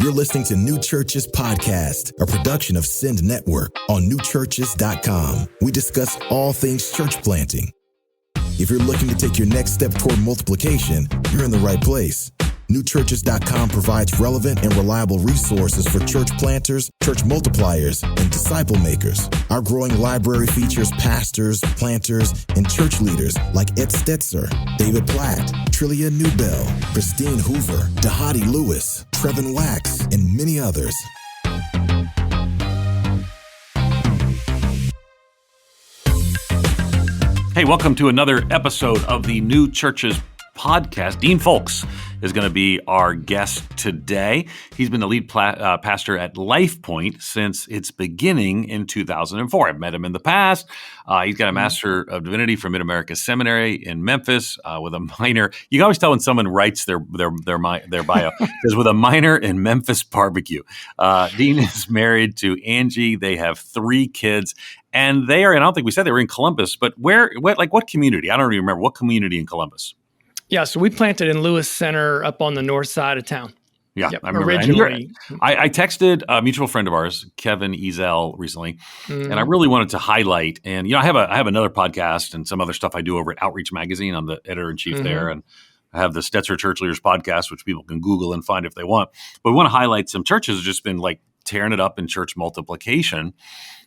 You're listening to New Churches Podcast, a production of Send Network on newchurches.com. We discuss all things church planting. If you're looking to take your next step toward multiplication, you're in the right place. Newchurches.com provides relevant and reliable resources for church planters, church multipliers, and disciple makers. Our growing library features pastors, planters, and church leaders like Ed Stetzer, David Platt, Trillia Newbell, Christine Hoover, Dahadi Lewis, Trevin Wax, and many others. Hey, welcome to another episode of the New Churches Podcast. Dean Fulks is going to be our guest today. He's been the lead pastor at LifePoint since its beginning in 2004. I've met him in the past. He's got a Master of Divinity from Mid-America Seminary in Memphis with a minor. You can always tell when someone writes their bio because with a minor in Memphis barbecue. Dean is married to Angie. They have 3 kids. And they are, and I don't think we said they were in Columbus, but what community? I don't even remember. What community in Columbus? Yeah, so we planted in Lewis Center up on the north side of town. Yeah, yep, I remember. Originally. I texted a mutual friend of ours, Kevin Ezel, recently, and I really wanted to highlight, and I have another podcast and some other stuff I do over at Outreach Magazine. I'm the editor-in-chief there, and I have the Stetzer Church Leaders podcast, which people can Google and find if they want. But we want to highlight some churches that have just been like tearing it up in church multiplication.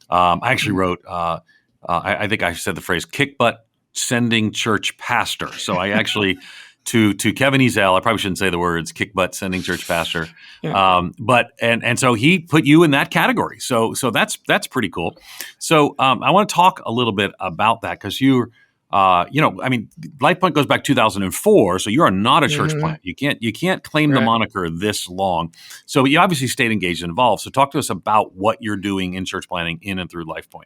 I actually wrote, I think I said the phrase, kick butt sending church pastor. So I actually, to Kevin Ezel, I probably shouldn't say the words kick butt sending church pastor. Yeah. But so he put you in that category. So that's pretty cool. So I want to talk a little bit about that because you're, LifePoint goes back 2004. So you are not a church plant. You can't claim the moniker this long. So you obviously stayed engaged and involved. So talk to us about what you're doing in church planting in and through LifePoint.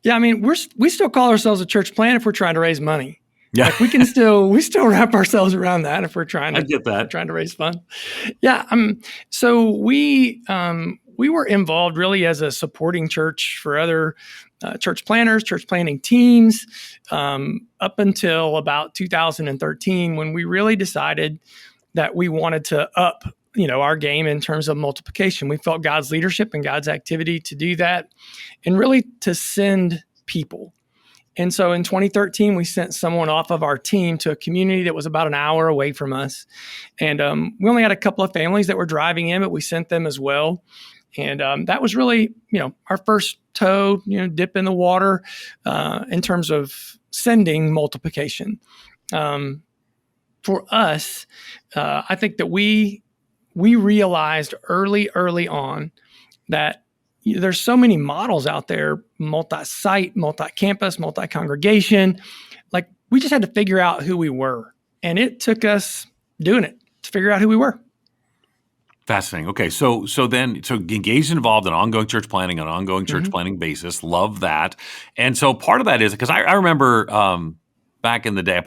Yeah, I mean, we still call ourselves a church plant if we're trying to raise money. Yeah, like we still wrap ourselves around that if we're trying to raise funds. Yeah, so we were involved really as a supporting church for other church planters, church planting teams, up until about 2013 when we really decided that we wanted to up our game in terms of multiplication. We felt God's leadership and God's activity to do that and really to send people. And so in 2013, we sent someone off of our team to a community that was about an hour away from us. And we only had a couple of families that were driving in, but we sent them as well. And that was really, our first toe, dip in the water in terms of sending multiplication. For us, I think that we realized early on that there's so many models out there, multi-site, multi-campus, multi-congregation. Like we just had to figure out who we were. And it took us doing it to figure out who we were. Fascinating. Okay. So engaged and involved in ongoing church planting on an ongoing church planting basis. Love that. And so part of that is because I remember back in the day, I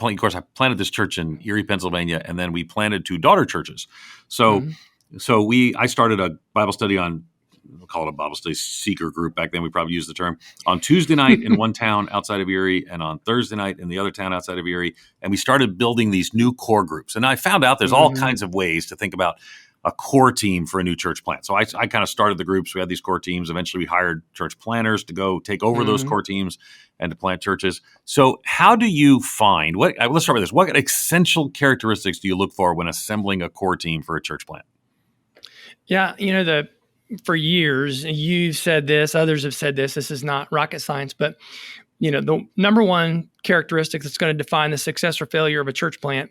planted this church in Erie, Pennsylvania, and then we planted 2 daughter churches. So I started a Bible study on, we'll call it a Bible study seeker group. Back then we probably used the term, on Tuesday night in one town outside of Erie and on Thursday night in the other town outside of Erie. And we started building these new core groups. And I found out there's all kinds of ways to think about a core team for a new church plant. So I kind of started the groups. We had these core teams. Eventually we hired church planners to go take over those core teams and to plant churches. So how do you find, let's start with this. What essential characteristics do you look for when assembling a core team for a church plant? Yeah, for years, you've said this, others have said this is not rocket science, but the number one characteristic that's going to define the success or failure of a church plant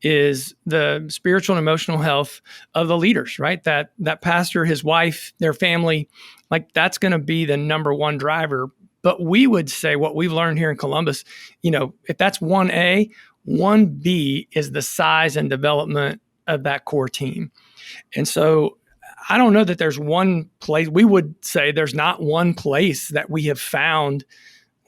is the spiritual and emotional health of the leaders, right? That pastor, his wife, their family, like that's going to be the number one driver. But we would say what we've learned here in Columbus, if that's 1A, 1B is the size and development of that core team. And so I don't know that there's one place. We would say there's not one place that we have found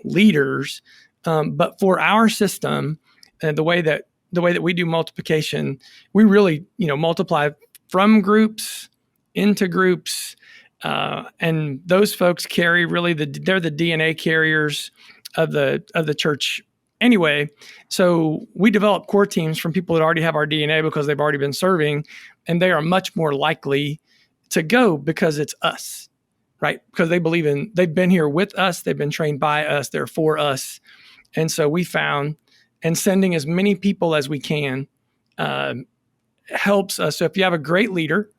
leaders, but for our system and the way that we do multiplication, we really multiply from groups into groups, and those folks carry really they're the DNA carriers of the church anyway. So we develop core teams from people that already have our DNA because they've already been serving, and they are much more likely to go because it's us, right? Because they've been here with us. They've been trained by us. They're for us. And so we found, and sending as many people as we can helps us. So if you have a great leader,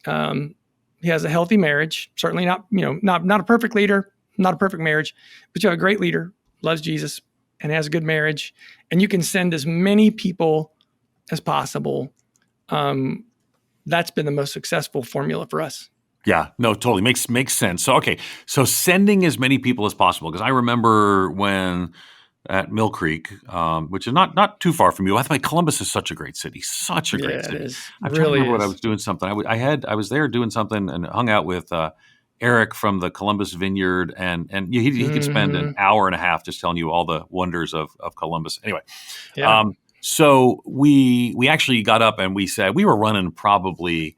he has a healthy marriage, certainly not a perfect leader, not a perfect marriage, but you have a great leader, loves Jesus, and has a good marriage, and you can send as many people as possible. That's been the most successful formula for us. Yeah, no, totally makes sense. So, okay, so sending as many people as possible, because I remember when at Mill Creek, which is not too far from you. I think Columbus is such a great city, such a great city. It is. I'm It trying to really remember what I is. was doing something. I was there doing something and hung out with Eric from the Columbus Vineyard, and he could spend an hour and a half just telling you all the wonders of Columbus. Anyway, Yeah. so we actually got up and we said we were running probably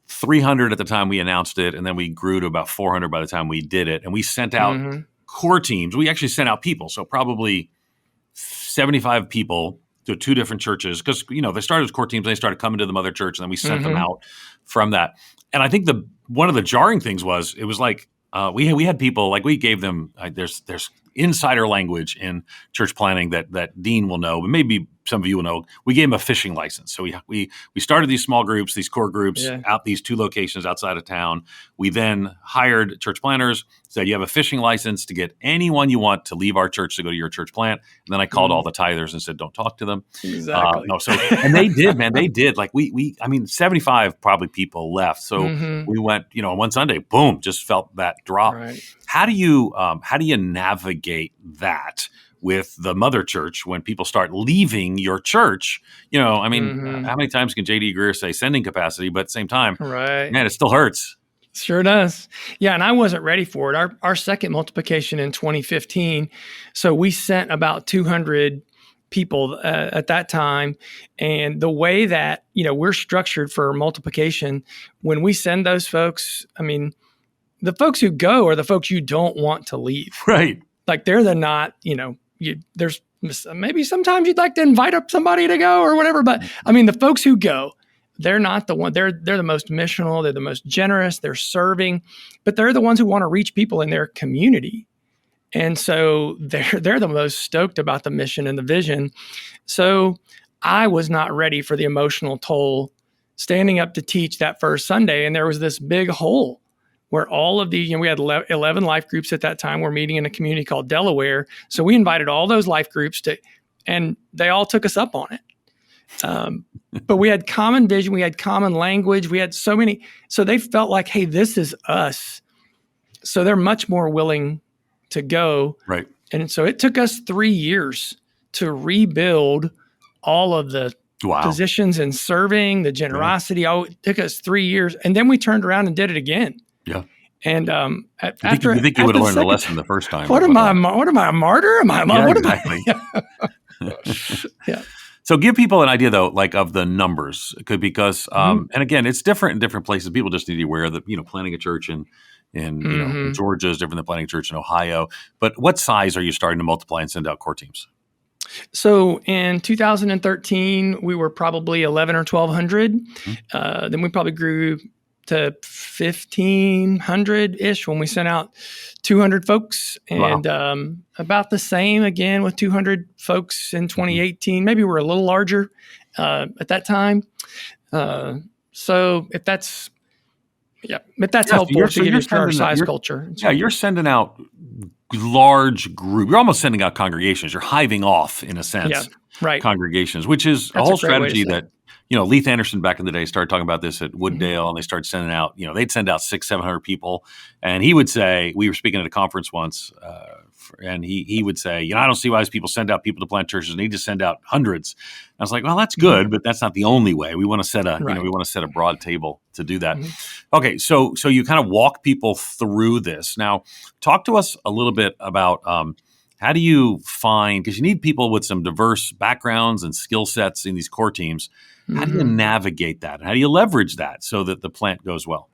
300 at the time we announced it, and then we grew to about 400 by the time we did it. And we sent out core teams. We actually sent out people, so probably 75 people to two different churches, because they started as core teams, and they started coming to the mother church, and then we sent them out from that. And I think one of the jarring things was it was like we had people, like we gave them there's insider language in church planning that Dean will know, but maybe some of you will know. We gave him a fishing license. So we started these small groups, these core groups out these two locations outside of town. We then hired church planners, said you have a fishing license to get anyone you want to leave our church to go to your church plant. And then I called all the tithers and said, don't talk to them. Exactly. And they did, man. They did. Like 75 probably people left. So we went, on one Sunday, boom, just felt that drop. Right. How do you navigate that with the mother church when people start leaving your church? How many times can J.D. Greer say sending capacity, but at the same time, Right. man, it still hurts. Sure does. Yeah, and I wasn't ready for it. Our second multiplication in 2015, so we sent about 200 people at that time. And the way that, we're structured for multiplication, when we send those folks, the folks who go are the folks you don't want to leave. Right. Like they're there's maybe sometimes you'd like to invite up somebody to go or whatever, but the folks who go, they're not the one. They're the most missional. They're the most generous. They're serving, but they're the ones who want to reach people in their community. And so they're the most stoked about the mission and the vision. So I was not ready for the emotional toll standing up to teach that first Sunday. And there was this big hole where all of these, we had 11 life groups at that time. We're meeting in a community called Delaware. So we invited all those life groups and they all took us up on it. But we had common vision. We had common language. We had so many. So they felt like, hey, this is us. So they're much more willing to go. Right. And so it took us 3 years to rebuild all of the positions in serving, the generosity. It took us 3 years. And then we turned around and did it again. Yeah. And you think you would have learned the lesson the first time? What am I, a martyr? Exactly. Yeah. So give people an idea, though, like of the numbers, because and again, it's different in different places. People just need to be aware that planting a church in Georgia is different than planting a church in Ohio. But what size are you starting to multiply and send out core teams? So in 2013, we were probably 1,100 or 1,200. Then we probably grew to 1,500-ish when we sent out 200 folks, and about the same again with 200 folks in 2018. Maybe we're a little larger at that time. So if that's helpful to get into our size culture. Yeah, you're sending out large group. You're almost sending out congregations. You're hiving off, in a sense, congregations, which is a whole strategy that Leith Anderson back in the day started talking about this at Wooddale, and they started sending out, they'd send out 600-700 people. And he would say, we were speaking at a conference once, and he would say, I don't see why these people send out people to plant churches. They need to send out hundreds. I was like, well, that's good, but that's not the only way. We want to set a broad table to do that. Okay, so you kind of walk people through this. Now, talk to us a little bit about how do you find, because you need people with some diverse backgrounds and skill sets in these core teams. How do you navigate that? How do you leverage that so that the plant goes well?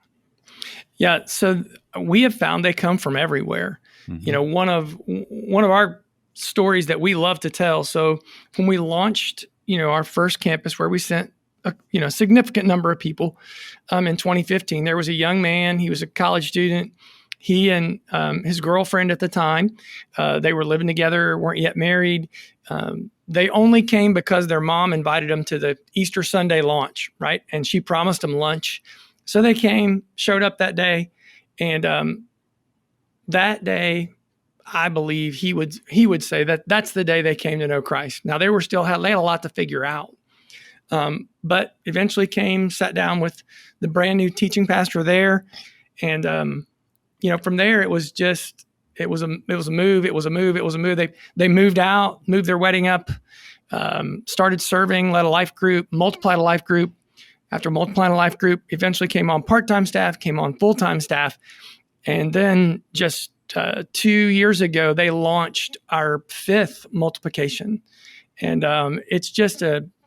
Yeah, so we have found they come from everywhere. One of our stories that we love to tell. So when we launched, our first campus where we sent a significant number of people. In 2015, there was a young man. He was a college student. He and his girlfriend at the time, they were living together, weren't yet married. They only came because their mom invited them to the Easter Sunday launch, right? And she promised them lunch. So they came, showed up that day. And that day, I believe he would say that that's the day they came to know Christ. Now, they had a lot to figure out. But eventually came, sat down with the brand new teaching pastor there. And, from there, it was a move. They moved out, moved their wedding up, started serving, led a life group, multiplied a life group. After multiplying a life group, eventually came on part-time staff, came on full-time staff. And then just 2 years ago, they launched our 5th multiplication. And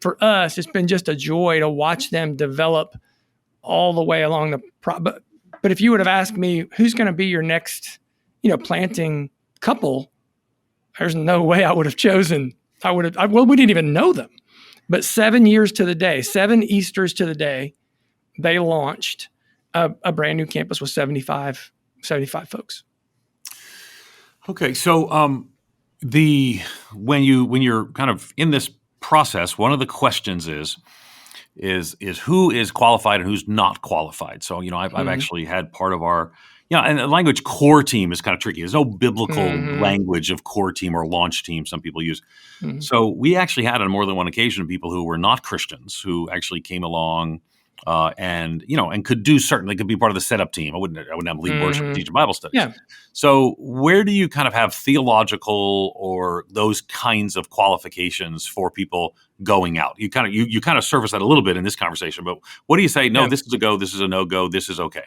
for us, it's been just a joy to watch them develop all the way along the But if you would have asked me, who's going to be your next, planting couple, there's no way I would have chosen. We didn't even know them. But 7 years to the day, 7 Easters to the day, they launched a brand new campus with 75 folks. Okay, so when you're kind of in this process, one of the questions is who is qualified and who's not qualified. So I've actually had part of our and the language core team is kind of tricky. There's no biblical language of core team or launch team some people use. So we actually had on more than one occasion people who were not Christians who actually came along and could do they could be part of the setup team. I wouldn't have lead worship, teach Bible studies. Yeah. So where do you kind of have theological or those kinds of qualifications for people going out? You kind of surface that a little bit in this conversation, but what do you say? No, This is a go. This is a no go. This is okay.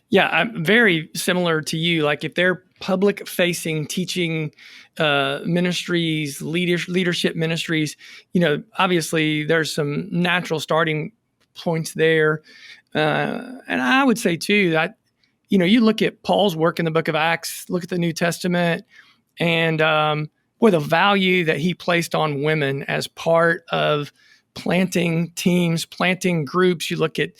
Yeah, I'm very similar to you. Like if they're public-facing teaching ministries, leadership ministries, obviously there's some natural starting points there. And I would say too that, you look at Paul's work in the book of Acts, look at the New Testament, and the value that he placed on women as part of planting teams, planting groups. You look at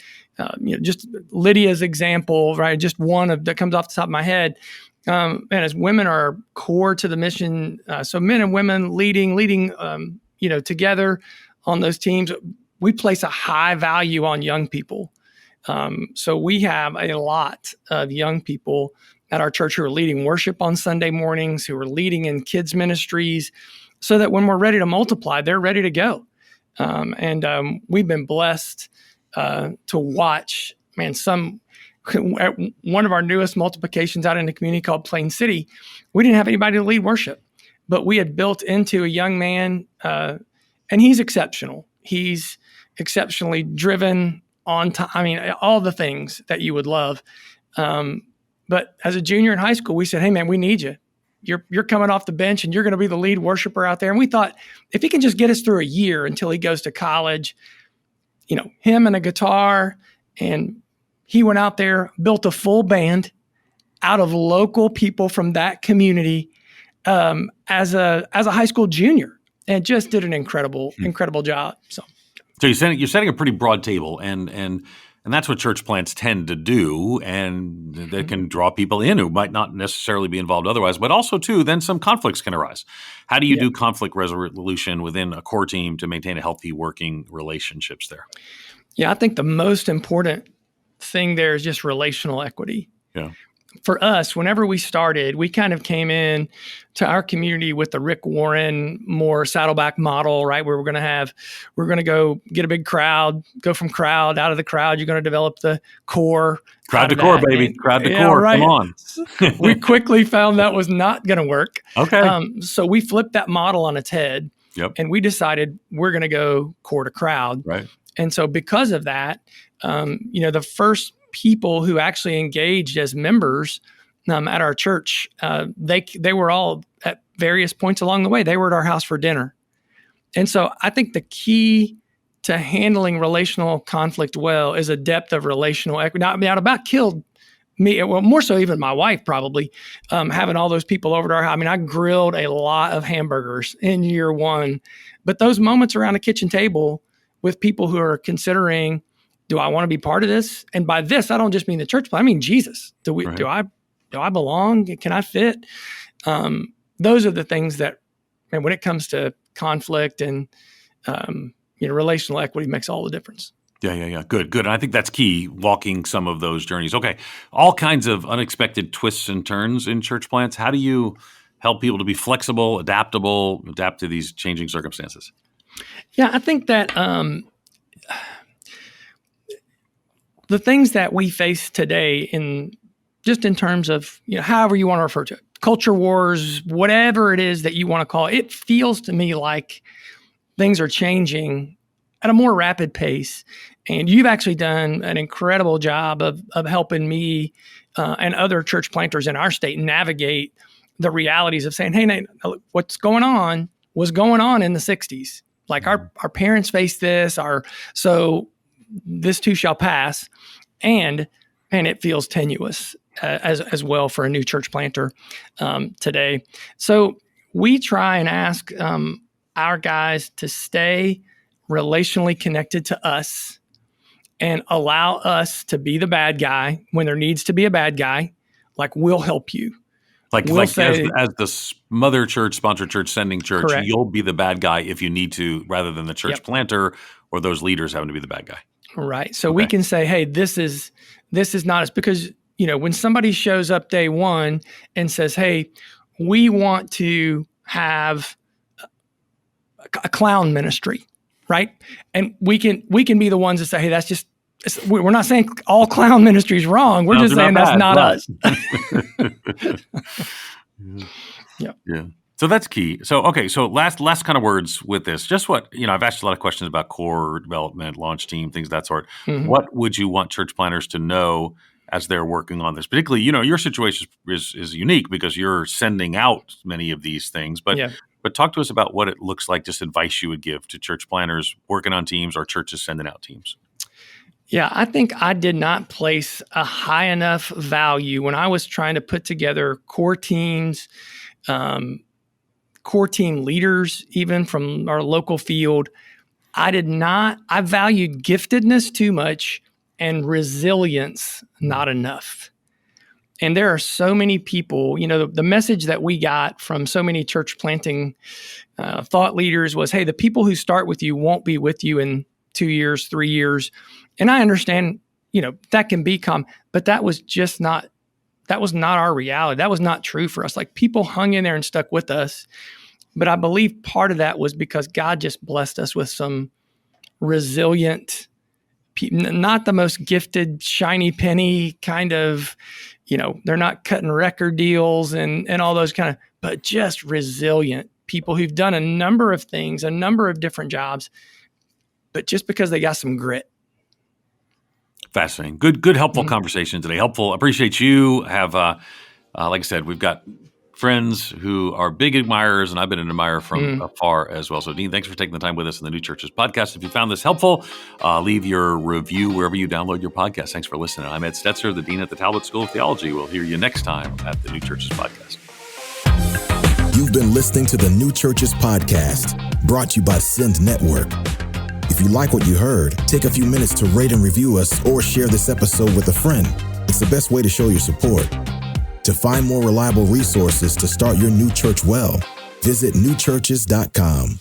just Lydia's example, right? Just one that comes off the top of my head. And as women are core to the mission, so men and women leading, together on those teams, we place a high value on young people. So we have a lot of young people at our church who are leading worship on Sunday mornings, who are leading in kids ministries, so that when we're ready to multiply, they're ready to go. And we've been blessed to watch, at one of our newest multiplications out in the community called Plain City, we didn't have anybody to lead worship, but we had built into a young man, and he's exceptional. He's exceptionally driven, on time. All the things that you would love. But as a junior in high school, we said, hey, man, we need you. You're coming off the bench and you're going to be the lead worshiper out there. And we thought if he can just get us through a year until he goes to college, him and a guitar, and he went out there, built a full band out of local people from that community as a high school junior, and just did an incredible job. So you're setting a pretty broad table, and that's what church plants tend to do, and that can draw people in who might not necessarily be involved otherwise. But also, too, then some conflicts can arise. How do you do conflict resolution within a core team to maintain a healthy working relationships there? Yeah, I think the most important thing there is just relational equity. Yeah. For us, whenever we started, we kind of came in to our community with the Rick Warren more Saddleback model, right? Where we're going to go get a big crowd, go from crowd out of the crowd. You're going to develop the core. Crowd to core, baby. Crowd to core. Right. Come on. We quickly found that was not going to work. Okay. So we flipped that model on its head. Yep. And we decided we're going to go core to crowd. Right. And so because of that, the first people who actually engaged as members at our church, they were all at various points along the way. They were at our house for dinner. And so I think the key to handling relational conflict well is a depth of relational equity. Now, it about killed me, well, more so even my wife probably, having all those people over to our house. I grilled a lot of hamburgers in year one, but those moments around a kitchen table with people who are considering, do I want to be part of this? And by this, I don't just mean the church, but I mean Jesus. Do I belong? Can I fit? Those are the things that, and when it comes to conflict and relational equity, makes all the difference. Yeah. Good. And I think that's key, walking some of those journeys. Okay. All kinds of unexpected twists and turns in church plants. How do you help people to be flexible, adaptable, adapt to these changing circumstances? Yeah, I think that the things that we face today in terms of, however you want to refer to it, culture wars, whatever it is that you want to call it feels to me like things are changing at a more rapid pace. And you've actually done an incredible job of helping me and other church planters in our state navigate the realities of saying, hey, Nate, what's going on was going on in the 60s. Like our parents faced this, so this too shall pass. And it feels tenuous as well for a new church planter today. So we try and ask our guys to stay relationally connected to us and allow us to be the bad guy when there needs to be a bad guy. Like, we'll help you. As the mother church, sponsor church, sending church, correct. You'll be the bad guy if you need to, rather than the church planter or those leaders having to be the bad guy. Right. So we can say, hey, this is not us, because, when somebody shows up day one and says, hey, we want to have a clown ministry, right? And we can be the ones that say, hey, we're not saying all clown ministry is wrong. We're just saying that's not us. Yeah. So that's key. So last kind of words with this. Just what, I've asked a lot of questions about core development, launch team, things of that sort. Mm-hmm. What would you want church planners to know as they're working on this? Particularly, your situation is unique because you're sending out many of these things. But talk to us about what it looks like, just advice you would give to church planners working on teams or churches sending out teams. Yeah, I think I did not place a high enough value when I was trying to put together core teams, core team leaders, even from our local field. I valued giftedness too much and resilience not enough. And there are so many people, the message that we got from so many church planting thought leaders was, hey, the people who start with you won't be with you in 2 years, 3 years. And I understand, that can be but that was not our reality. That was not true for us. Like, people hung in there and stuck with us. But I believe part of that was because God just blessed us with some resilient people, not the most gifted, shiny penny kind of, they're not cutting record deals and all those but just resilient people who've done a number of things, a number of different jobs, but just because they got some grit. Fascinating. Good, helpful conversation today. Helpful. Appreciate you. Have, like I said, we've got friends who are big admirers, and I've been an admirer from afar as well. So, Dean, thanks for taking the time with us in the New Churches podcast. If you found this helpful, leave your review wherever you download your podcast. Thanks for listening. I'm Ed Stetzer, the Dean at the Talbot School of Theology. We'll hear you next time at the New Churches podcast. You've been listening to the New Churches podcast, brought to you by Send Network. If you like what you heard, take a few minutes to rate and review us or share this episode with a friend. It's the best way to show your support. To find more reliable resources to start your new church well, visit newchurches.com.